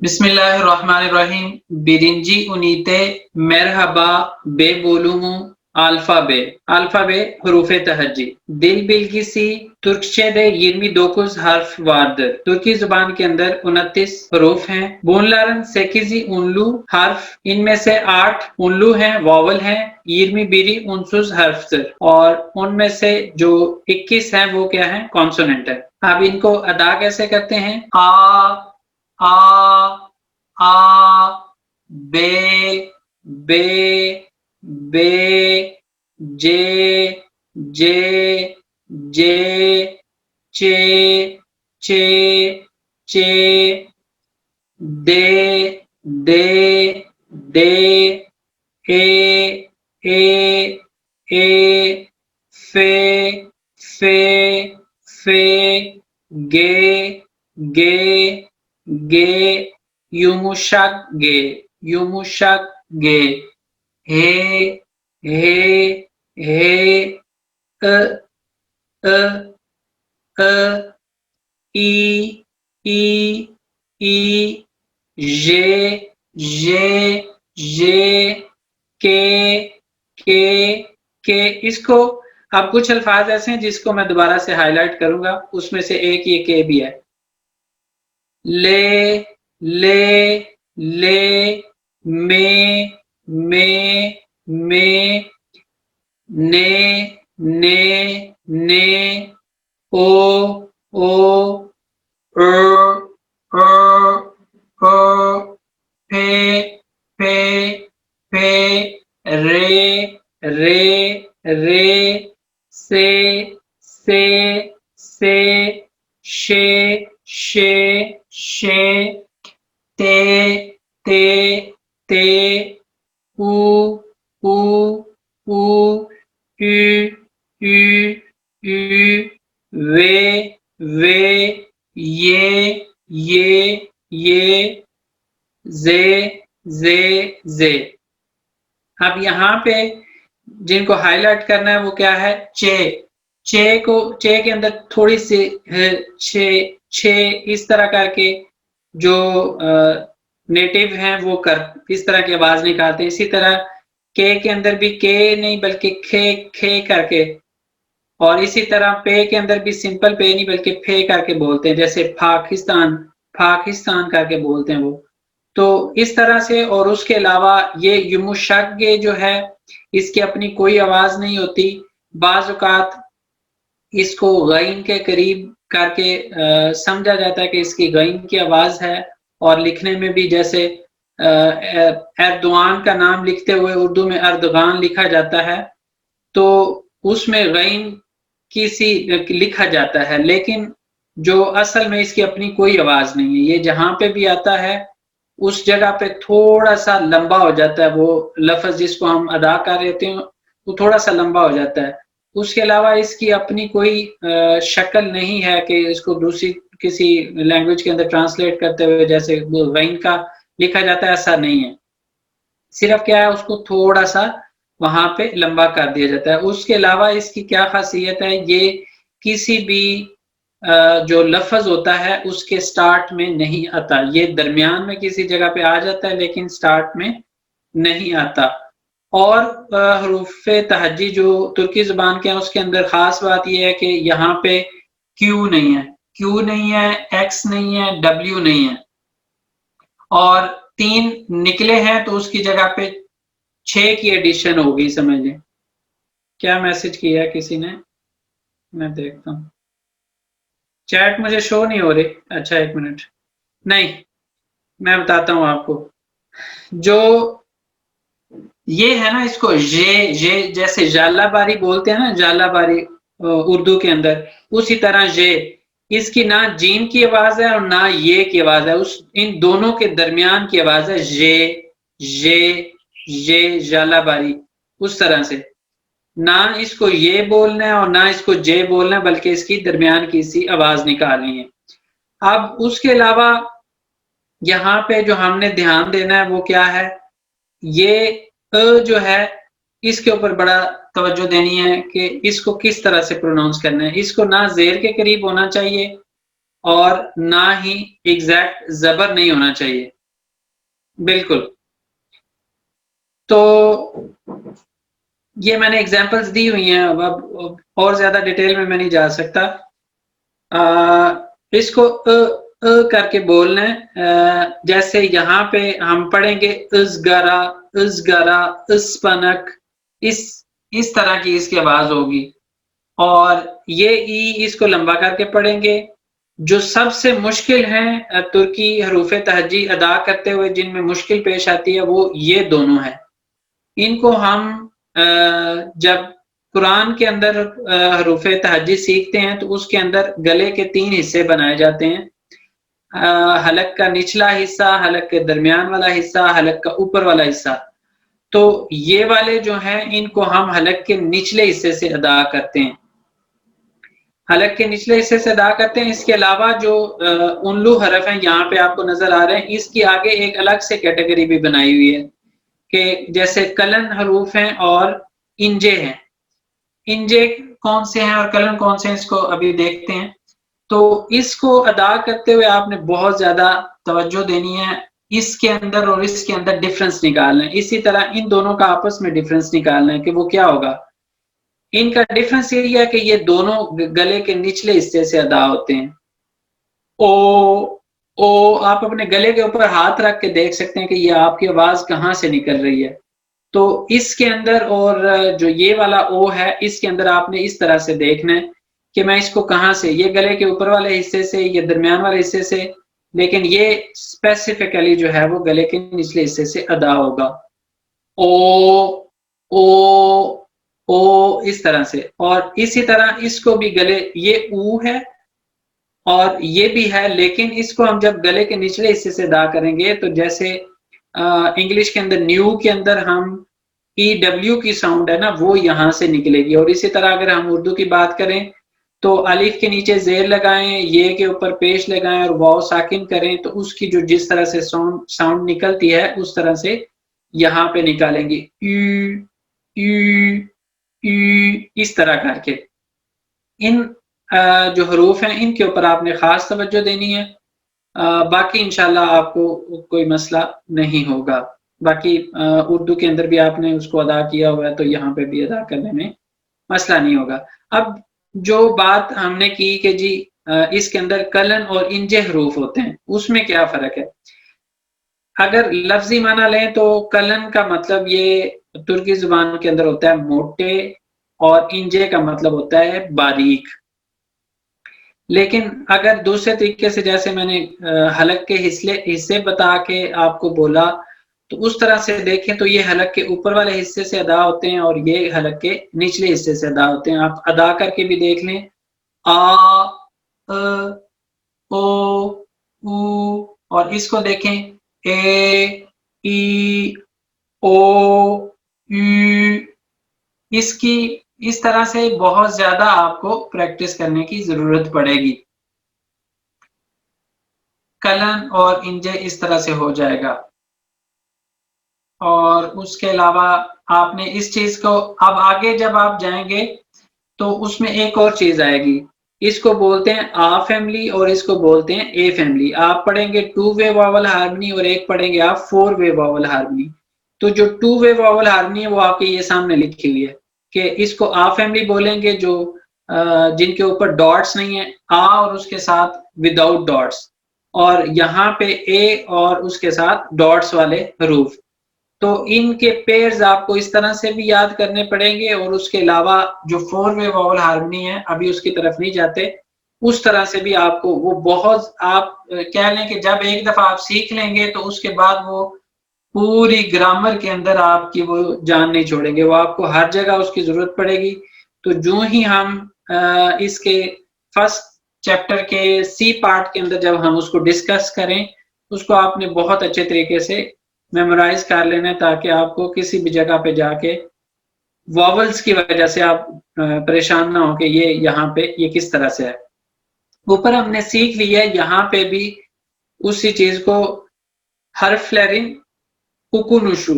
बिस्मिल्लाहिर्रहमानिर्रहीम। बिरिंजी उनीते मेरहबा बे बोलूमू alfabe. Alfabe hurufe tahajji. Dil bilgisi Türkçe'de 29 harf vardır. Türkiye जुबान के अंदर 29 हरूफ हैं। Bunların 8'i unlu harf, इनमें से 8 unlu हैं, वॉवल हैं। 21 unsuz harftir और उनमें से जो 21 हैं वो क्या है, कॉन्सोनेंट है। अब इनको अदा कैसे करते हैं? आ बे बे बे जे जे जे चे चे चे दे दे दे ए फे फे फे गे गे गे yumuşak g yumuşak g he he he ı ı ı i i i j j j के के इसको अब कुछ अल्फाज ऐसे हैं जिसको मैं दोबारा से हाईलाइट करूंगा, उसमें से एक ये के भी है। ले ले ले में ने ने ओ फे फे रे से शे ते उ वे ये जे। अब यहाँ पे जिनको हाईलाइट करना है वो क्या है, चे के अंदर थोड़ी सी छे इस तरह करके जो नेटिव हैं वो इस तरह की आवाज निकालते हैं। इसी तरह के अंदर भी के नहीं बल्कि खे करके, और इसी तरह पे के अंदर भी सिंपल पे नहीं बल्कि फे करके बोलते हैं, जैसे पाकिस्तान करके बोलते हैं वो। तो इस तरह से, और उसके अलावा ये युमुशग्गे जो है इसकी अपनी कोई आवाज नहीं होती। बाज़ औक़ात इसको गईन के करीब करके समझा जाता है कि इसकी गईन की आवाज है, और लिखने में भी जैसे एर्दोआन का नाम लिखते हुए उर्दू में अर्दगान लिखा जाता है, तो उसमें गईन किसी लिखा जाता है, लेकिन जो असल में इसकी अपनी कोई आवाज नहीं है। ये जहां पे भी आता है उस जगह पे थोड़ा सा लंबा हो जाता है, वो लफ्ज जिसको हम अदा कर रहे थे वो थोड़ा सा लंबा हो जाता है। उसके अलावा इसकी अपनी कोई शक्ल नहीं है कि इसको दूसरी किसी लैंग्वेज के अंदर ट्रांसलेट करते हुए जैसे गईन का लिखा जाता है, ऐसा नहीं है। सिर्फ क्या है, उसको थोड़ा सा वहां पे लंबा कर दिया जाता है। उसके अलावा इसकी क्या खासियत है, ये किसी भी जो लफ्ज होता है उसके स्टार्ट में नहीं आता। ये दरमियान में किसी जगह पे आ जाता है लेकिन स्टार्ट में नहीं आता। और हरूफे तहज्जी जो तुर्की जुबान के हैं उसके अंदर खास बात यह है कि यहाँ पे क्यू नहीं है, एक्स नहीं है, डब्ल्यू नहीं है, और 3 निकले हैं तो उसकी जगह पे 6 की एडिशन होगी, समझ लें। क्या मैसेज किया है किसी ने, मैं देखता हूँ। चैट मुझे शो नहीं हो रही। अच्छा, 1 मिनट, नहीं मैं बताता हूँ आपको। जो ये है ना, इसको जे जैसे जालाबारी बोलते हैं ना, जालाबारी उर्दू के अंदर, उसी तरह जे, इसकी ना जीन की आवाज है और ना ये की आवाज है, उस इन दोनों के दरमियान की आवाज है जे जालाबारी। उस तरह से ना इसको ये बोलना है और ना इसको जे बोलना है, बल्कि इसकी दरमियान की सी आवाज निकालनी है। अब उसके अलावा यहाँ पे जो हमने ध्यान देना है वो क्या है, ये जो है इसके ऊपर बड़ा तवज्जो देनी है कि इसको किस तरह से प्रोनाउंस करना है। इसको ना जेर के करीब होना चाहिए और ना ही एग्जैक्ट ज़बर नहीं होना चाहिए। बिल्कुल। तो ये मैंने एग्जांपल्स दी हुई हैं, अब और ज़्यादा डिटेल में मैं नहीं जा सकता। इसको करके बोलना है। जैसे यहाँ पे हम पढ़ेंगे इज़गरा, इज़गरा, इस्पनक, इस तरह की इसकी आवाज़ होगी। और ये ई इसको लंबा करके पढ़ेंगे। जो सबसे मुश्किल है तुर्की हरूफ तहज्जी अदा करते हुए जिनमें मुश्किल पेश आती है वो ये दोनों हैं। इनको हम जब कुरान के अंदर हरूफ तहज्जी सीखते हैं तो उसके अंदर गले के 3 हिस्से बनाए जाते हैं। हलक का निचला हिस्सा, हलक के दरमियान वाला हिस्सा, हलक का ऊपर वाला हिस्सा। तो ये वाले जो हैं इनको हम हलक के निचले हिस्से से अदा करते हैं। हलक के निचले हिस्से से अदा करते हैं। इसके अलावा जो उल्लू हरफ हैं यहाँ पे आपको नजर आ रहे हैं, इसकी आगे एक अलग से कैटेगरी भी बनाई हुई है कि जैसे कलन हरूफ हैं और इंजे हैं। इंजे कौन से हैं और कलन कौन से हैं, इसको अभी देखते हैं। तो इसको अदा करते हुए आपने बहुत ज्यादा तवज्जो देनी है। इसके अंदर और इसके अंदर डिफरेंस निकालना है। इसी तरह इन दोनों का आपस में डिफरेंस निकालना है कि वो क्या होगा। इनका डिफरेंस यही है कि ये दोनों गले के निचले हिस्से से अदा होते हैं। ओ, ओ आप अपने गले के ऊपर हाथ रख के देख सकते हैं कि ये आपकी आवाज कहाँ से निकल रही है। तो इसके अंदर और जो ये वाला ओ है इसके अंदर आपने इस तरह से देखना है कि मैं इसको कहाँ से, ये गले के ऊपर वाले हिस्से से, ये दरमियान वाले हिस्से से, लेकिन ये स्पेसिफिकली जो है वो गले के निचले हिस्से से अदा होगा। ओ, ओ, ओ इस तरह से। और इसी तरह इसको भी गले, ये ऊ है और ये भी है, लेकिन इसको हम जब गले के निचले हिस्से से अदा करेंगे तो जैसे इंग्लिश के अंदर न्यू के अंदर हम ई डब्ल्यू की साउंड है ना वो यहाँ से निकलेगी। और इसी तरह अगर हम उर्दू की बात करें तो अलिफ के नीचे जेर लगाएं, ये के ऊपर पेश लगाएं और वाव साकिन करें तो उसकी जो जिस तरह से साउंड निकलती है उस तरह से यहाँ पे निकालेंगे। इस तरह करके इन जो हरूफ हैं इनके ऊपर आपने खास तवज्जो देनी है। बाकी इंशाल्लाह आपको कोई मसला नहीं होगा। बाकी उर्दू के अंदर भी आपने उसको अदा किया हुआ है तो यहाँ पे भी अदा करने में मसला नहीं होगा। अब जो बात हमने की कि जी इसके अंदर कलन और इंजे हरूफ होते हैं, उसमें क्या फ़र्क है? अगर लफ्ज़ी माना लें तो कलन का मतलब ये तुर्की ज़ुबान के अंदर होता है मोटे और इंजे का मतलब होता है बारीक। लेकिन अगर दूसरे तरीके से जैसे मैंने हलक के हिस्से बता के आपको बोला तो उस तरह से देखें तो ये हलक के ऊपर वाले हिस्से से अदा होते हैं और ये हलक के निचले हिस्से से अदा होते हैं। आप अदा करके भी देख लें। आ, अ, ओ, ऊ और इसको देखें ए, ई, ओ, यू। इसकी इस तरह से बहुत ज्यादा आपको प्रैक्टिस करने की जरूरत पड़ेगी। कलन और इंजे इस तरह से हो जाएगा। और उसके अलावा आपने इस चीज को अब आगे जब आप जाएंगे तो उसमें एक और चीज आएगी। इसको बोलते हैं आ फैमिली और इसको बोलते हैं ए फैमिली। आप पढ़ेंगे 2 वे वॉवल हार्मनी और एक पढ़ेंगे आप 4 वे वॉवल हार्मनी। तो जो 2 वे वॉवल हार्मनी है वो आपके ये सामने लिखी हुई है कि इसको आ फैमिली बोलेंगे जो जिनके ऊपर डॉट्स नहीं है, आ और उसके साथ विदाउट डॉट्स, और यहाँ पे ए और उसके साथ डॉट्स वाले हरूफ। तो इनके पेयर्स आपको इस तरह से भी याद करने पड़ेंगे और उसके अलावा जो 4 वे वॉवल हार्मनी है अभी उसकी तरफ नहीं जाते, उस तरह से भी आपको वो बहुत आप कह लें कि जब एक दफा आप सीख लेंगे तो उसके बाद वो पूरी ग्रामर के अंदर आपकी वो जान नहीं छोड़ेंगे, वो आपको हर जगह उसकी जरूरत पड़ेगी। तो जो ही हम इसके फर्स्ट चैप्टर के सी पार्ट के अंदर जब हम उसको डिस्कस करें उसको आपने बहुत अच्छे तरीके से मेमोराइज कर लेना है ताकि आपको किसी भी जगह पे जाके वॉवल्स की वजह से आप परेशान ना हो कि ये यहाँ पे ये किस तरह से है। ऊपर हमने सीख लिया है यहाँ पे भी उसी चीज को हर्फ फ्लेरिंग कुकुनुशु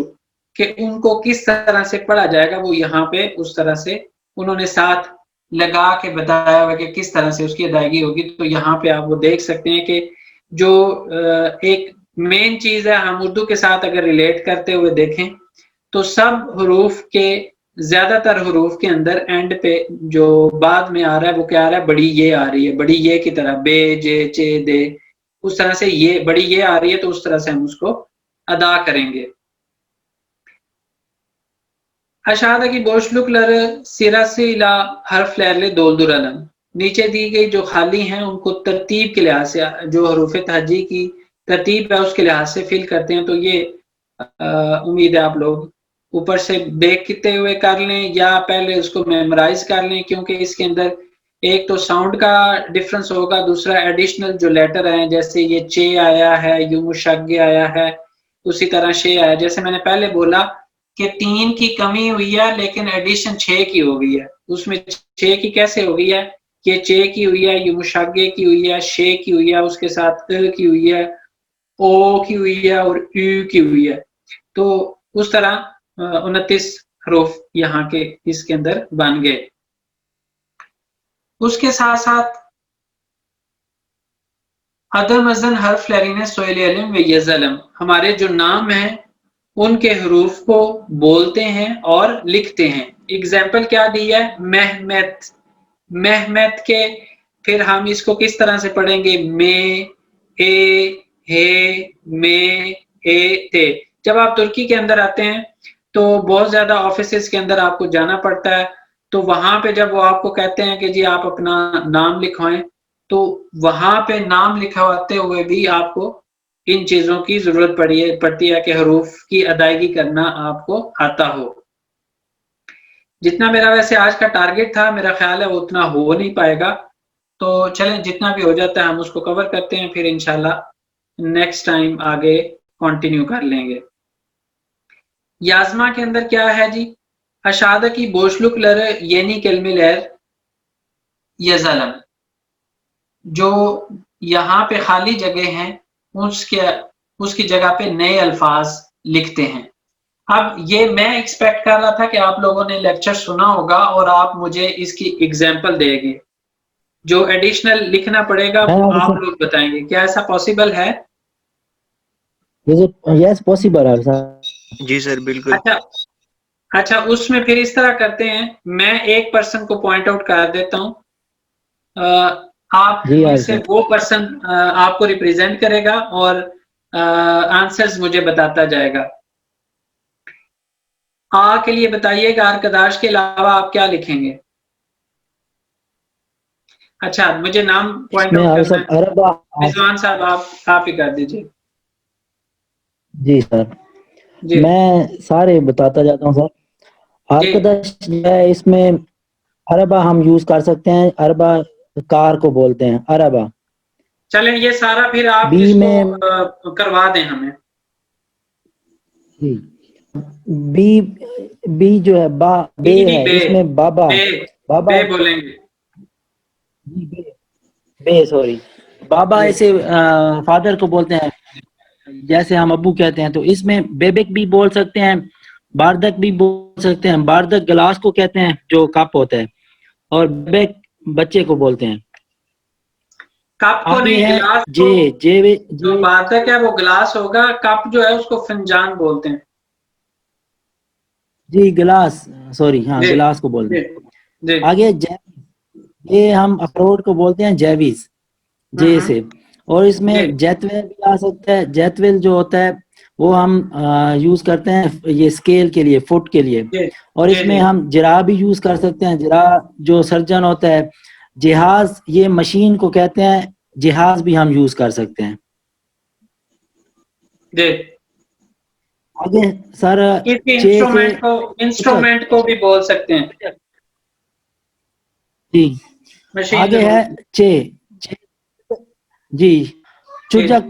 कि उनको किस तरह से पढ़ा जाएगा वो यहाँ पे उस तरह से उन्होंने 7 लगा के बताया हुआ कि किस तरह से उसकी अदायगी होगी। तो यहाँ पे आप वो देख सकते हैं कि जो एक मेन चीज़ है, हम उर्दू के साथ अगर रिलेट करते हुए देखें तो सब हरूफ के ज़्यादातर हरूफ के अंदर एंड पे जो बाद में आ रहा है वो क्या आ रहा है, बड़ी ये आ रही है, बड़ी ये की तरह, बे, जे, चे, दे, उस तरह से ये बड़ी ये आ रही है, तो उस तरह से हम उसको अदा करेंगे। Aşağıdaki boşlukları sırasıyla harflerle dolduralım. नीचे दी गई जो खाली हैं उनको तरतीब के लिहाज से, जो हरूफ तहज्जी की तरतीब है उसके लिहाज से फिल करते हैं। तो ये उम्मीद है आप लोग ऊपर से देखते हुए कर लें या पहले उसको मेमोराइज कर लें, क्योंकि इसके अंदर एक तो साउंड का डिफरेंस होगा, दूसरा एडिशनल जो लेटर हैं, जैसे ये चे आया है, युमुशग्गे आया है, उसी तरह शे आया। जैसे मैंने पहले बोला कि 3 की कमी हुई है लेकिन एडिशन 6 की हो गई है। उसमें 6 की कैसे हो गई है? ये चे की हुई है, ये मुशागे की हुई है, शे की हुई है, उसके साथ की हुई है, ओ की हुई है और यू की हुई है। तो उस तरह 29 हरूफ यहाँ के इसके अंदर बन गए। उसके साथ साथ अदम अज़न हर्फ लरीन सोयल अलम व यज़लम, हमारे जो नाम हैं उनके हरूफ को बोलते हैं और लिखते हैं। एग्जाम्पल क्या दी है? मेहमत, मेहमत के फिर हम इसको किस तरह से पढ़ेंगे? में, ए, हे, में, ए, ते। जब आप तुर्की के अंदर आते हैं तो बहुत ज्यादा ऑफिसेज के अंदर आपको जाना पड़ता है, तो वहां पे जब वो आपको कहते हैं कि जी आप अपना नाम लिखवाएं, तो वहां पे नाम लिखवाते हुए भी आपको इन चीजों की जरूरत पड़ती है कि हरूफ की अदायगी करना आपको आता हो। जितना मेरा वैसे आज का टारगेट था, मेरा ख्याल है वो उतना हो नहीं पाएगा, तो चलें जितना भी हो जाता है हम उसको कवर करते हैं, फिर इंशाल्लाह नेक्स्ट टाइम आगे कंटिन्यू कर लेंगे। याजमा के अंदर क्या है जी? अशादकी बोशलुकलर येनी केलमिलर यज़लम, जो यहाँ पे खाली जगह हैं उसकी जगह पे नए अल्फाज लिखते हैं। अब ये मैं एक्सपेक्ट कर रहा था कि आप लोगों ने लेक्चर सुना होगा और आप मुझे इसकी एग्जाम्पल देंगे। जो एडिशनल लिखना पड़ेगा वो आप लोग बताएंगे, क्या ऐसा पॉसिबल है? यस पॉसिबल है सर। जी सर बिल्कुल। अच्छा, उसमें फिर इस तरह करते हैं, मैं एक पर्सन को पॉइंट आउट कर देता हूँ, आप में से वो पर्सन आपको रिप्रेजेंट करेगा और आंसर्स मुझे बताता जाएगा। आ के लिए बताइएगा, आरकदाश के अलावा आप क्या लिखेंगे? अच्छा, मुझे नाम पॉइंट आउट करना है। रिजवान साहब आप ही कर दीजिए। जी सर जी। मैं सारे बताता जाता हूँ सर। आरकदाश है, इसमें अरबा हम यूज कर सकते हैं, अरबा कार को बोलते हैं अरबा। चलें ये सारा फिर आप इसको करवा दें हमें। जी बी, बी जो है बा बे है, इसमें बाबा बाबा बे बोलेंगे। बे सॉरी, बाबा ऐसे फादर को बोलते हैं, जैसे हम अब्बू कहते हैं, तो इसमें बेबेक भी बोल सकते हैं, बारदक भी बोल सकते हैं। बारदक गिलास को कहते हैं जो कप होता है, और बेबेक बच्चे को बोलते हैं। कप को नहीं, गिलास को, जो बारदक है वो गिलास होगा, कप जो है उसको फिंजान बोलते हैं। जी गिलास, सॉरी, हाँ गिलास को बोलते हैं। आगे ये हम अखरोट को बोलते हैं जैविस, जे से। और इसमें जैतवेल भी आ सकता है। जैतवेल जो होता है वो हम यूज करते हैं ये स्केल के लिए, फुट के लिए। और इसमें हम जिरा भी यूज कर सकते हैं, जिरा जो सर्जन होता है। जिहाज, ये मशीन को कहते हैं, जिहाज भी हम यूज कर सकते हैं। आगे सर इंस्ट्रूमेंट को भी बोल सकते हैं। जी आगे है चे जी, चुजक,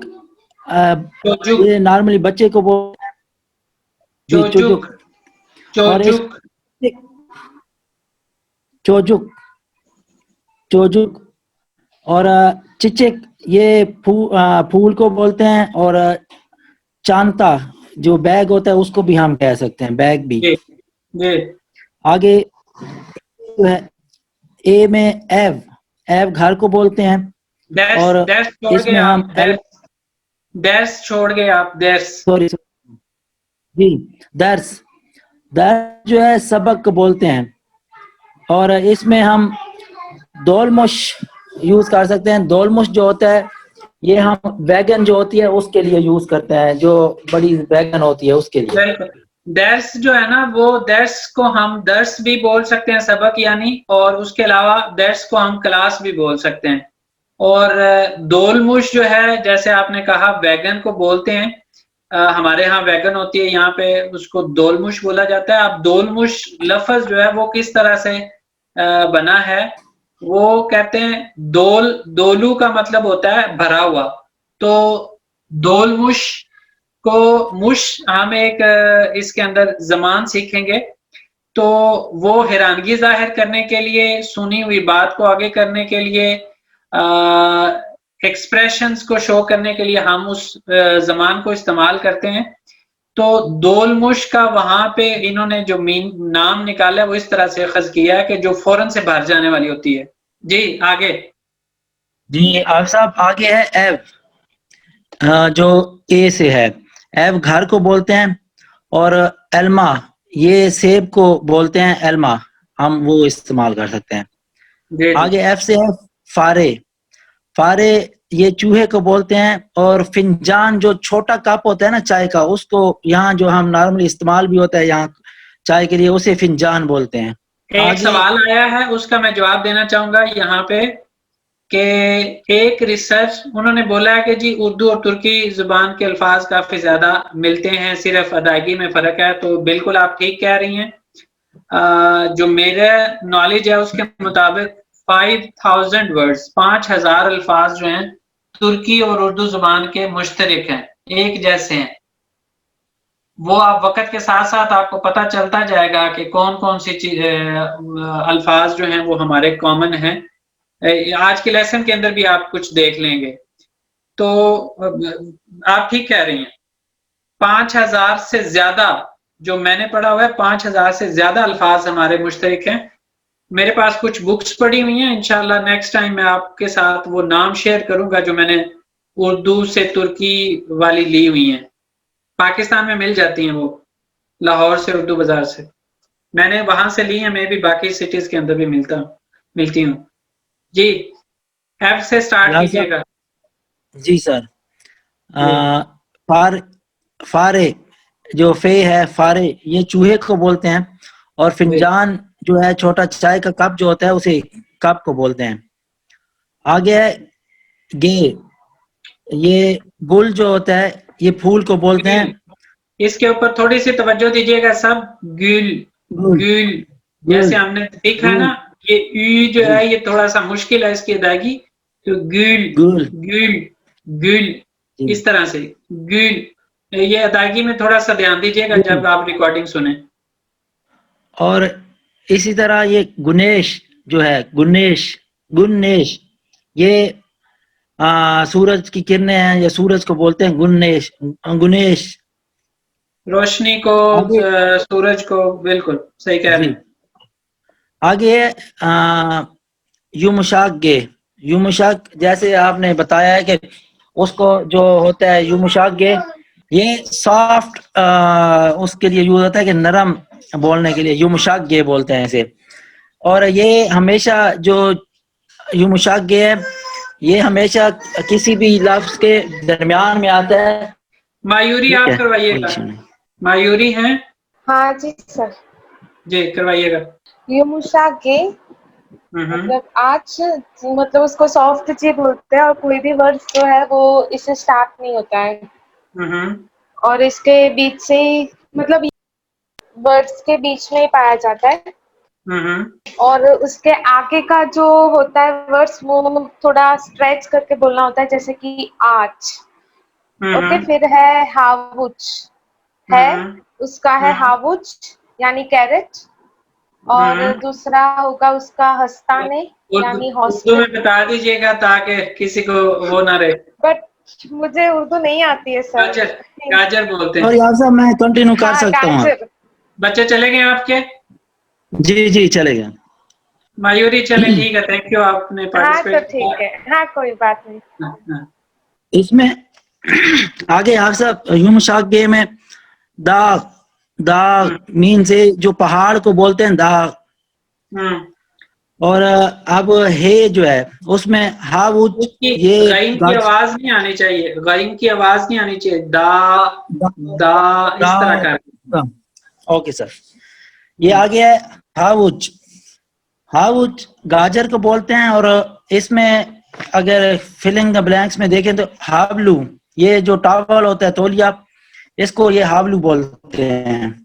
ये नॉर्मली बच्चे को बोलते हैं जी, चुजुक। और चोजुक और चिचिक, ये फूल को बोलते हैं। और चांता जो बैग होता है उसको भी हम कह सकते हैं, बैग भी। आगे जो है ए में एव, एव घर को बोलते हैं। और इसमें हम दर्स छोड़ गए आप, दर्स, सॉरी जी, दर्स, दर्स जो है सबक को बोलते हैं। और इसमें हम दोलमुश यूज कर सकते हैं। दोलमुश जो होता है ये हम वैगन जो होती है उसके लिए यूज करते हैं, जो बड़ी वैगन होती है उसके लिए। दर्स जो है ना, वो दर्स को हम दर्स भी बोल सकते हैं, सबक यानी, और उसके अलावा दर्स को हम क्लास भी बोल सकते हैं। और दोलमुश जो है, जैसे आपने कहा वैगन को बोलते हैं, हमारे यहाँ वैगन होती है, यहाँ पे उसको दोलमुश बोला जाता है। अब दोलमुश लफ्ज जो है वो किस तरह से बना है, वो कहते हैं दोलू का मतलब होता है भरा हुआ, तो दोलमुश को मुश हम एक इसके अंदर जमान सीखेंगे, तो वो हैरानगी जाहिर करने के लिए, सुनी हुई बात को आगे करने के लिए, एक्सप्रेशंस को शो करने के लिए हम उस जमान को इस्तेमाल करते हैं। तो दोलमुश का वहां पे इन्होंने जो नाम निकाला है वो इस तरह से अखज किया है कि जो फौरन से बाहर जाने वाली होती है। जी आगे। जी आप साहब, आगे है एव, जो ए से है। एव घर को बोलते हैं। और एल्मा, ये सेब को बोलते हैं एल्मा, हम वो इस्तेमाल कर सकते हैं। आगे एफ से है फारे, फारे ये चूहे को बोलते हैं। और फिंजान जो छोटा कप होता है ना चाय का, उसको यहाँ जो हम नॉर्मली इस्तेमाल भी होता है यहाँ चाय के लिए, उसे फिंजान बोलते हैं। एक सवाल आया है, उसका मैं जवाब देना चाहूंगा यहाँ पे कि एक रिसर्च उन्होंने बोला है कि जी उर्दू और तुर्की जुबान के अल्फाज काफी ज्यादा मिलते हैं, सिर्फ अदायगी में फर्क है। तो बिल्कुल आप ठीक कह रही हैं। जो मेरा नॉलेज है उसके मुताबिक 5000 वर्ड्स, 5000 अल्फाज जो हैं तुर्की और उर्दू जुबान के मुश्तरक हैं, एक जैसे हैं। वो आप वक्त के साथ साथ आपको पता चलता जाएगा कि कौन कौन सी चीज अल्फाज जो हैं वो हमारे कॉमन हैं। आज के लेसन के अंदर भी आप कुछ देख लेंगे। तो आप ठीक कह रही हैं, 5000 से ज्यादा जो मैंने पढ़ा हुआ है, 5000 से ज्यादा अल्फाज हमारे मुश्तरक हैं। मेरे पास कुछ बुक्स पढ़ी हुई हैं, इंशाल्लाह नेक्स्ट टाइम मैं आपके साथ वो नाम शेयर करूंगा जो मैंने उर्दू से तुर्की वाली ली हुई हैं। पाकिस्तान में मिल जाती हैं वो, लाहौर से, उर्दू बाजार से मैंने वहां से ली है। मैं भी बाकी सिटीज के अंदर भी मिलती हूँ। जी एफ से स्टार्ट कीजिएगा। जी सर। फारे जो फे है, फारे ये चूहे को बोलते हैं। और फिंजान जो है छोटा चाय का कप जो होता है उसे कप को बोलते हैं। आगे है गे, ये गुल जो होता है ये फूल को बोलते हैं। इसके ऊपर थोड़ी सी तवज्जो दीजिएगा सब। गुल गुल जैसे हमने देखा है ना, ये यू जो है ये थोड़ा सा मुश्किल है इसकी अदायगी, तो गुल गुल गुल इस तरह से गुल, ये अदायगी में थोड़ा सा ध्यान दीजिएगा जब आप रिकॉर्डिंग सुने। और इसी तरह ये गुनेश जो है, गुन्नेश ये सूरज की किरणें हैं, या सूरज को बोलते हैं गुनेश, रोशनी को, सूरज को, बिल्कुल सही कह रहे हैं। आगे युमशाक, जैसे आपने बताया है कि उसको जो होता है युमशाक, ये सॉफ्ट उसके लिए यूज होता है कि नरम बोलने के लिए युमशाक बोलते हैं इसे। और ये हमेशा जो युमशाक है ये हमेशा किसी भी लफ्ज के दरमियान में आता है। मायूरी आप करवाइएगा। मायूरी हैं? हाँ जी सर। जी करवाइएगा। युमशाके मतलब आज मतलब उसको सॉफ्ट जी बोलते हैं, और कोई भी वर्ड जो है वो इससे स्टार्ट नहीं होता है। और इसके बीच से मतलब वर्ड्स के बीच में ही पाया जाता है। और उसके आगे का जो होता है वर्ड्स वो थोड़ा स्ट्रेच करके बोलना होता है, जैसे कि आज। ओके, फिर है हावुच, है उसका है हावुच यानी कैरेट। और दूसरा होगा उसका हस्ताने यानी हॉस्टल। उर्दू में बता दीजिएगा ताकि किसी को वो ना रहे। बट मुझे उर्दू नहीं आती है सर। गाजर बोलते हैं। और यार साहब मैं कंटिन्यू कर सकता हूँ? बच्चे चले गए आपके? जी चले गए। मयूरी चले ठीक है, थैंक यू आपने पार्टिसिपेट हाँ तो ठीक है, हाँ कोई बात नहीं। इसमें आगे आप सब ह्यूम शाक गे में दा मीन से जो पहाड़ को बोलते हैं दा, और अब हे जो है उसमें हाउच, ये गाइन की आवाज नहीं आनी चाहिए, गाइन की आवाज नहीं आनी चाहिए, दा दा इस तरह का। ओके सर, ये आ गया है हाउच। हाउच गाजर को बोलते हैं, और इसमें अगर फिलिंग द ब्लैंक्स में देखें तो हावलू, ये जो टॉवल होता है तौलिया, इसको ये हावलू बोलते हैं।